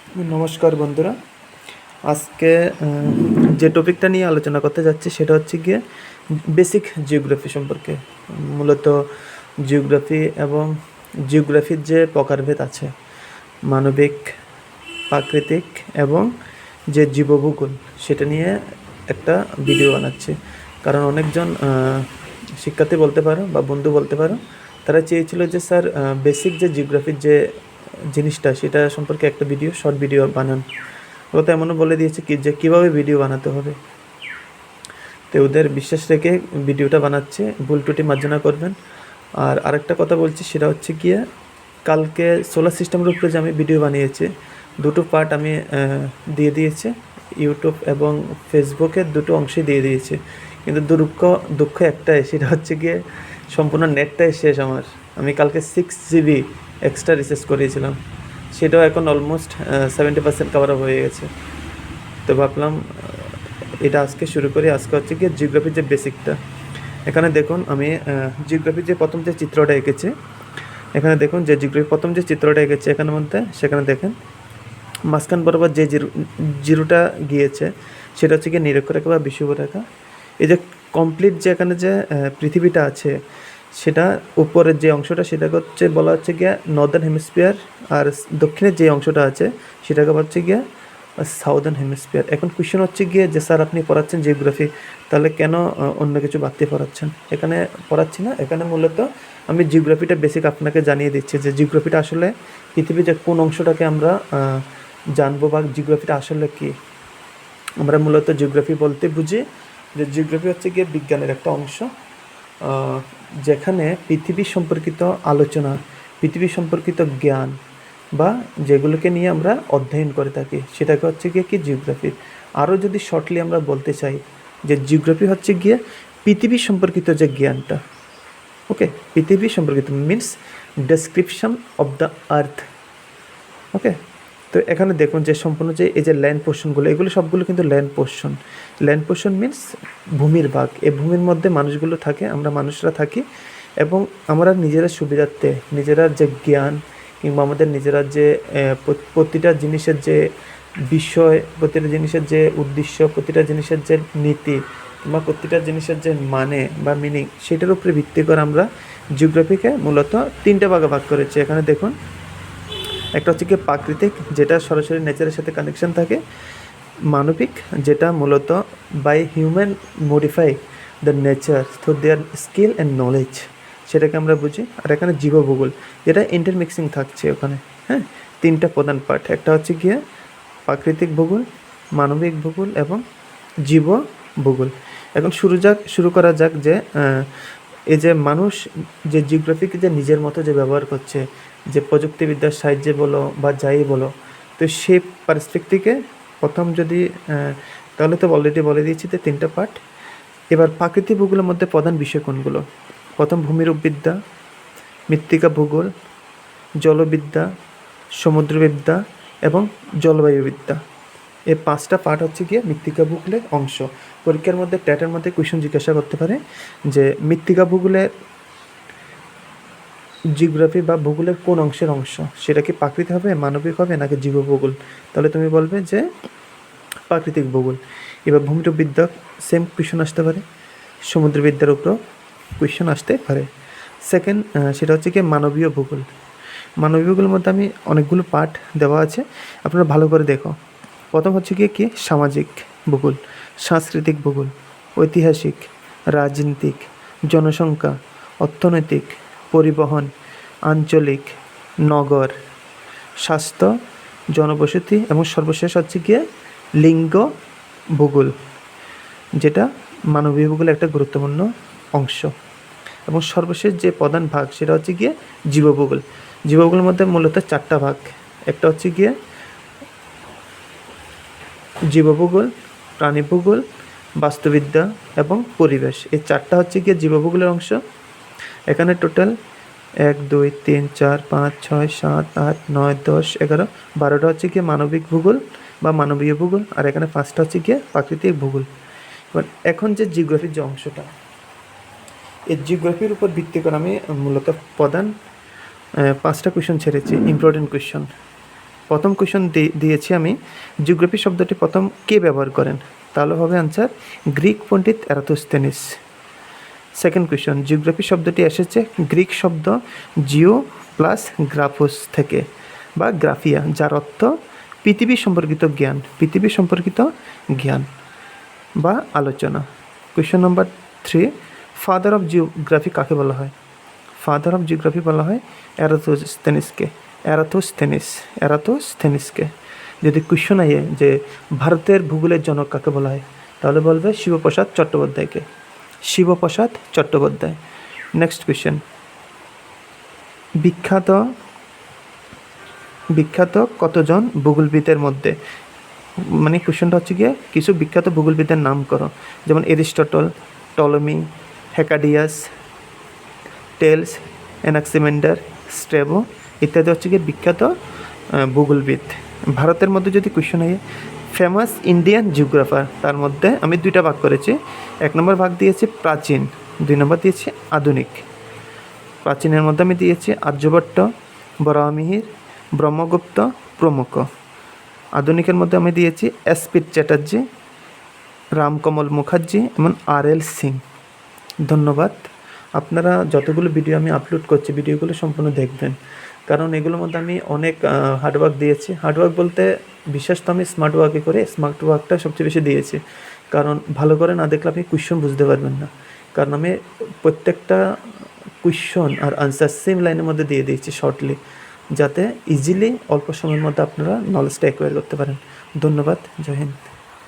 নমস্কার বন্ধুরা। আজকে যে টপিকটা নিয়ে আলোচনা করতে যাচ্ছি সেটা হচ্ছে গিয়ে বেসিক জিওগ্রাফি সম্পর্কে। মূলত জিওগ্রাফি এবং জিওগ্রাফির যে প্রকারভেদ আছে, মানবিক, প্রাকৃতিক এবং যে জীবভূগোল, সেটা নিয়ে একটা ভিডিও বানাচ্ছি। কারণ অনেকজন শিক্ষার্থী বলতে পারো বা বন্ধু বলতে পারো, তারা চেয়েছিল যে স্যার বেসিক যে জিওগ্রাফির যে জিনিসটা সেটা সম্পর্কে একটা ভিডিও, শর্ট ভিডিও বানান। ওরা তো এমনও বলে দিয়েছে কি যে কীভাবে ভিডিও বানাতে হবে। তো ওদের বিশ্বাস রেখে ভিডিওটা বানাচ্ছে, ভুল ত্রুটি মার্জনা করবেন। আর আরেকটা কথা বলছি, সেটা হচ্ছে গিয়ে কালকে সোলার সিস্টেমের উপরে যে আমি ভিডিও বানিয়েছি, দুটো পার্ট আমি দিয়ে দিয়েছি ইউটিউব এবং ফেসবুকের দুটো অংশই দিয়ে দিয়েছি। কিন্তু দুঃখ একটাই, সেটা হচ্ছে গিয়ে সম্পূর্ণ নেটটাই শেষ আমার। আমি কালকে 6 GB এক্সট্রা রিচার্জ করিয়েছিলাম, সেটাও এখন অলমোস্ট 70% কভার আপ হয়ে গেছে। তো ভাবলাম এটা আজকে শুরু করি। আজকে হচ্ছে গিয়ে জিওগ্রাফির যে বেসিকটা। এখানে দেখুন, আমি জিওগ্রাফির যে প্রথম যে চিত্রটা এঁকেছি, এখানে দেখুন যে জিওগ্রাফির প্রথম যে চিত্রটা এঁকেছি এখানের মধ্যে, সেখানে দেখেন মাঝখান বরাবর যে জিরোটা গিয়েছে সেটা হচ্ছে গিয়ে নিরক্ষরেখা বা বিষুবরেখা। এই যে কমপ্লিট যে এখানে যে পৃথিবীটা আছে, সেটা উপরের যে অংশটা সেটাকে হচ্ছে বলা হচ্ছে গিয়ে নর্দার্ন হেমিস্ফিয়ার, আর দক্ষিণের যে অংশটা আছে সেটাকে হচ্ছে গিয়ে সাউদার্ন হেমিস্ফিয়ার। এখন কোয়েশ্চেন হচ্ছে গিয়ে যে স্যার আপনি পড়াচ্ছেন জিওগ্রাফি, তাহলে কেন অন্য কিছু বাদ দিয়ে পড়াচ্ছেন? এখানে পড়াচ্ছি না, এখানে মূলত আমি জিওগ্রাফিটা বেসিক আপনাকে জানিয়ে দিচ্ছি যে জিওগ্রাফিটা আসলে পৃথিবীর যে কোন অংশটাকে আমরা জানবো, বা জিওগ্রাফিটা আসলে কী। আমরা মূলত জিওগ্রাফি বলতে বুঝি যে জিওগ্রাফি হচ্ছে গিয়ে বিজ্ঞানের একটা অংশ, যেখানে পৃথিবী সম্পর্কিত আলোচনা, পৃথিবী সম্পর্কিত জ্ঞান বা যেগুলোকে নিয়ে আমরা অধ্যয়ন করে থাকি সেটাকে হচ্ছে গিয়ে কি জিওগ্রাফি। আরও যদি শর্টলি আমরা বলতে চাই যে জিওগ্রাফি হচ্ছে গিয়ে পৃথিবী সম্পর্কিত যে জ্ঞানটা, ওকে, পৃথিবী সম্পর্কিত means description of the earth. Okay, তো এখানে দেখুন যে সম্পূর্ণ যে এই যে ল্যান্ড পোর্শনগুলো, এগুলো সবগুলো কিন্তু land portion. Land portion means ভূমির ভাগ। এই ভূমির মধ্যে মানুষগুলো থাকে, আমরা মানুষরা থাকি, এবং আমরা নিজেরা সুবিধার্থে নিজেরা যে জ্ঞান কিংবা আমাদের নিজেরা যে প্রতিটা জিনিসের যে বিষয়, প্রতিটা জিনিসের যে উদ্দেশ্য, প্রতিটা জিনিসের যে নীতি কিংবা প্রতিটা জিনিসের যে মানে বা মিনিং, সেটার উপরে ভিত্তি করে আমরা জিওগ্রাফিকে মূলত 3টে ভাগে ভাগ করেছি। এখানে দেখুন, একটা হচ্ছে কি প্রাকৃতিক, যেটা সরাসরি নেচারের সাথে কানেকশন থাকে। মানবিক, যেটা মূলত by human modify the nature through their skill and knowledge, সেটাকে আমরা বুঝি। আর এখানে জীবভূগোল, যেটা ইন্টারমিক্সিং থাকছে ওখানে। হ্যাঁ, 3টা প্রধান পার্ট, একটা হচ্ছে গিয়ে প্রাকৃতিক ভূগোল, মানবিক ভূগোল এবং জীব ভূগোল। এখন শুরু করা যাক যে এই যে মানুষ যে জিওগ্রাফিকে যে নিজের মতো যে ব্যবহার করছে, যে প্রযুক্তিবিদ্যার সাহায্যে বলো বা যাই বলো, তো সেই পার্সপেক্টিভে প্রথম যদি তাহলে তো অলরেডি বলে দিয়েছি যে 3টা পার্ট। এবার প্রাকৃতিক ভূগোলের মধ্যে প্রধান বিষয় কোনগুলো? প্রথম ভূমিরূপবিদ্যা, মৃত্তিকা ভূগোল, জলবিদ্যা, সমুদ্রবিদ্যা এবং জলবায়ুবিদ্যা। এই 5টা পার্ট হচ্ছে গিয়ে মৃত্তিকা ভূগোলের অংশ। পরীক্ষার মধ্যে ট্যাটের মধ্যে কোয়েশ্চেন জিজ্ঞাসা করতে পারে যে মৃত্তিকা ভূগোলের জিওগ্রাফি বা ভূগোলের কোন অংশের অংশ, সেটা কি প্রাকৃতিক হবে, মানবিক হবে নাকি জীবভূগোল? তাহলে তুমি বলবে যে প্রাকৃতিক ভূগোল। এবার ভূমিরূপবিদ্যা সেম কোয়েশ্চেন আসতে পারে, সমুদ্রবিদ্যার উপরও কোয়েশ্চেন আসতে পারে। সেকেন্ড, সেটা হচ্ছে কি মানবীয় ভূগোল। মানবীয় ভূগোলের মধ্যে আমি অনেকগুলো পার্ট দেওয়া আছে, আপনারা ভালো করে দেখো। প্রথম হচ্ছে গিয়ে কি সামাজিক ভূগোল, সাংস্কৃতিক ভূগোল, ঐতিহাসিক, রাজনীতিক, জনসংখ্যা, অর্থনৈতিক, পরিবহন, আঞ্চলিক, নগর, স্বাস্থ্য, জনবসতি এবং সর্বশেষ হচ্ছে গিয়ে লিঙ্গ ভূগোল, যেটা মানবীয় ভূগোলের একটা গুরুত্বপূর্ণ অংশ। এবং সর্বশেষ যে প্রধান ভাগ সেটা হচ্ছে গিয়ে জীবভূগোল। জীবভূগোলের মধ্যে মূলত 4টা ভাগ, একটা হচ্ছে গিয়ে জীবভূগোল, প্রাণীভূগোল, বাস্তুবিদ্যা এবং পরিবেশ। এই 4টা হচ্ছে গিয়ে জীবভূগোলের অংশ। এখানে টোটাল 1 2 3 4 5 6 7 8 9 10 11 12টা হচ্ছে গিয়ে মানবিক ভূগোল বা মানবীয় ভূগোল, আর এখানে 5টা হচ্ছে গিয়ে প্রাকৃতিক ভূগোল। এবার এখন যে জিওগ্রাফির যে অংশটা, এই জিওগ্রাফির উপর ভিত্তি করে আমি মূলত প্রধান 5টা কোয়েশ্চন ছেড়েছি, ইম্পর্টেন্ট কোয়েশ্চন। প্রথম কোয়েশ্চন দিয়েছি আমি, জিওগ্রাফি শব্দটি প্রথম কে ব্যবহার করেন? তাহলে হবে আনসার গ্রিক পণ্ডিত এরাতোস্থেনিস। সেকেন্ড কোয়েশ্চন, জিওগ্রাফি শব্দটি এসেছে গ্রিক শব্দ জিও প্লাস গ্রাফোস থেকে বা গ্রাফিয়া, যার অর্থ পৃথিবী সম্পর্কিত জ্ঞান, পৃথিবী সম্পর্কিত জ্ঞান বা আলোচনা। Question number 3, father of geography কাকে বলা হয়? ফাদার অফ জিওগ্রাফি বলা হয় এরাতোস্থেনিসকে, এরাতোস্থেনিসকে। যদি কোয়েশ্চন আয়ে যে ভারতের ভূগোলের জনক কাকে বলা হয়, তাহলে বলবে শিবপ্রসাদ চট্টোপাধ্যায়কে, শিবপ্রসাদ চট্টোপাধ্যায়। নেক্সট কোয়েশ্চেন, বিখ্যাত কতজন ভূগোলবিদের মধ্যে, মানে কোয়েশ্চনটা হচ্ছে গিয়ে কিছু বিখ্যাত ভূগোলবিদের নাম করো, যেমন এরিস্টটল, টলমি, হেকাডিয়াস, টেলস, অ্যানাক্সিমেন্ডার, স্ট্রেবো ইত্যাদি হচ্ছে গিয়ে বিখ্যাত ভূগোলবিদ। ভারতের মধ্যে যদি কোয়েশ্চন হয় ফেমাস ইন্ডিয়ান জিওগ্রাফার, তার মধ্যে আমি 2টা ভাগ করেছি। 1 নম্বর ভাগ দিয়েছি প্রাচীন, 2 নম্বর দিয়েছি আধুনিক। প্রাচীনের মধ্যে আমি দিয়েছি আর্যভট্ট, বরাহমিহির, ব্রহ্মগুপ্ত প্রমুখ। আধুনিকের মধ্যে আমি দিয়েছি এস.পি. চ্যাটার্জি, রামকমল মুখার্জি এবং আর.এল. সিং। ধন্যবাদ। আপনারা যতগুলো ভিডিও আমি আপলোড করছি ভিডিওগুলো সম্পূর্ণ দেখবেন, কারণ এগুলোর মধ্যে আমি অনেক হার্ডওয়ার্ক দিয়েছি। হার্ডওয়ার্ক বলতে বিশেষ তো আমি স্মার্ট ওয়ার্কে করে স্মার্ট ওয়ার্কটা সবচেয়ে বেশি দিয়েছি, কারণ ভালো করে না দেখলে আপনি কোয়েশ্চন বুঝতে পারবেন না। কারণ আমি প্রত্যেকটা কোয়েশ্চন আর আনসার সেম লাইনের মধ্যে দিয়ে দিয়েছি শর্টলি, যাতে ইজিলি অল্প সময়ের মধ্যে আপনারা নলেজটা অ্যাকোয়ার করতে পারেন। ধন্যবাদ। জয় হিন্দ।